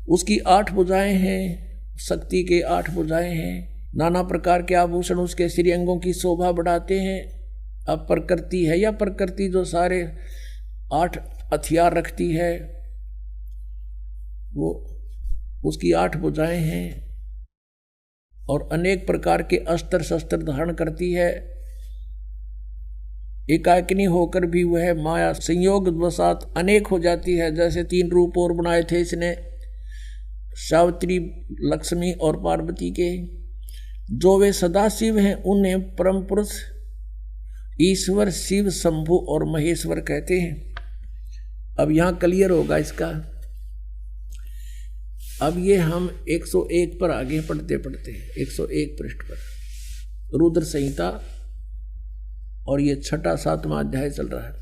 उसकी 8 भुजाएं हैं, शक्ति के 8 भुजाएं हैं। नाना प्रकार के आभूषण उसके श्री अंगों की शोभा बढ़ाते हैं। अब प्रकृति है या प्रकृति जो सारे 8 हथियार रखती है, वो उसकी 8 भुजाएं हैं और अनेक प्रकार के अस्त्र शस्त्र धारण करती है। एकाकिनी होकर भी वह माया संयोग वसात अनेक हो जाती है। जैसे 3 रूप और बनाए थे इसने, सावित्री, लक्ष्मी और पार्वती के। जो वे सदाशिव हैं उन्हें परम पुरुष ईश्वर, शिव, शंभु और महेश्वर कहते हैं। अब यहाँ क्लियर होगा इसका। अब ये हम 101 पर आगे पढ़ते पढ़ते 101 पृष्ठ पर रुद्र संहिता और ये 6वां 7वां अध्याय चल रहा है।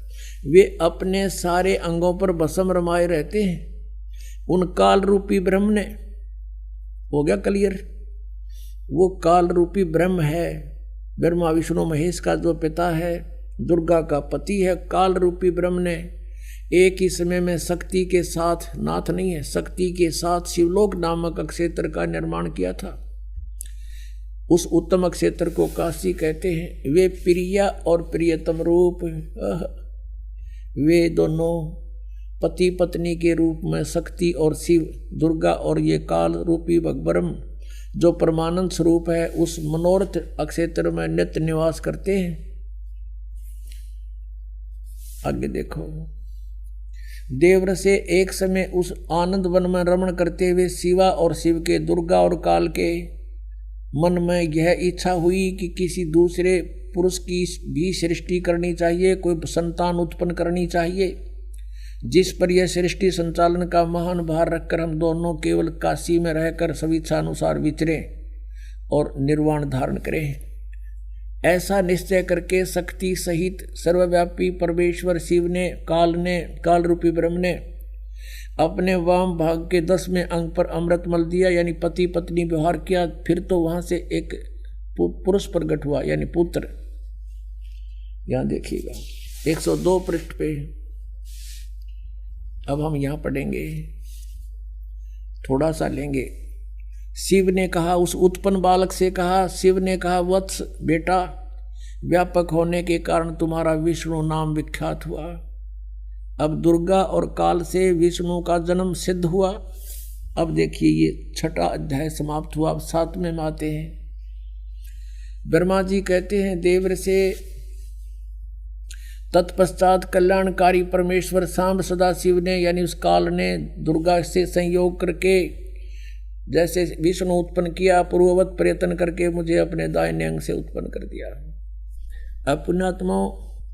वे अपने सारे अंगों पर भस्म रमाए रहते हैं। उन काल रूपी ब्रह्म ने, हो गया क्लियर, वो काल रूपी ब्रह्म है, ब्रह्मा विष्णु महेश का जो पिता है, दुर्गा का पति है। काल रूपी ब्रह्म ने एक ही समय में शक्ति के साथ, नाथ नहीं है, शक्ति के साथ शिवलोक नामक क्षेत्र का निर्माण किया था। उस उत्तम क्षेत्र को काशी कहते हैं। वे प्रिया और प्रियतम रूप, वे दोनों पति पत्नी के रूप में शक्ति और शिव, दुर्गा और ये काल रूपी ब्रह्म जो परमानंद स्वरूप है, उस मनोरथ क्षेत्र में नित्य निवास करते हैं। आगे देखो, देवर से एक समय उस आनंद वन में रमण करते हुए शिवा और शिव के, दुर्गा और काल के मन में यह इच्छा हुई कि किसी दूसरे पुरुष की भी सृष्टि करनी चाहिए, कोई संतान उत्पन्न करनी चाहिए, जिस पर यह सृष्टि संचालन का महान भार रखकर हम दोनों केवल काशी में रहकर स्वेच्छा अनुसार विचरें और निर्वाण धारण करें। ऐसा निश्चय करके शक्ति सहित सर्वव्यापी परमेश्वर शिव ने, काल रूपी ब्रह्म ने अपने वाम भाग के 10वें अंग पर अमृत मल दिया, यानी पति पत्नी व्यवहार किया। फिर तो वहां से एक पुरुष प्रकट हुआ, यानी पुत्र। यहां देखिएगा 102 पृष्ठ पे। अब हम यहां पढ़ेंगे, थोड़ा सा लेंगे। शिव ने कहा, उस उत्पन्न बालक से कहा, शिव ने कहा, वत्स बेटा, व्यापक होने के कारण तुम्हारा विष्णु नाम विख्यात हुआ। अब दुर्गा और काल से विष्णु का जन्म सिद्ध हुआ। अब देखिए ये 6वां अध्याय समाप्त हुआ। अब 7वें में आते हैं। ब्रह्मा जी कहते हैं देवर से, तत्पश्चात कल्याणकारी परमेश्वर सांब सदाशिव ने, यानी उस काल ने पुर्गा से संयोग करके जैसे विष्णु उत्पन्न किया, पूर्ववत प्रयत्न करके मुझे अपने दाहिने अंग से उत्पन्न कर दिया। अब पुण्यात्माओं,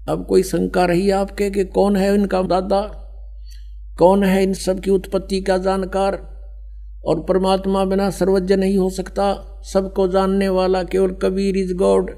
अब कोई शंका रही आपके कि कौन है इनका दादा, कौन है इन सब की उत्पत्ति का जानकार? और परमात्मा बिना सर्वज्ञ नहीं हो सकता। सबको जानने वाला केवल कबीर इज गॉड।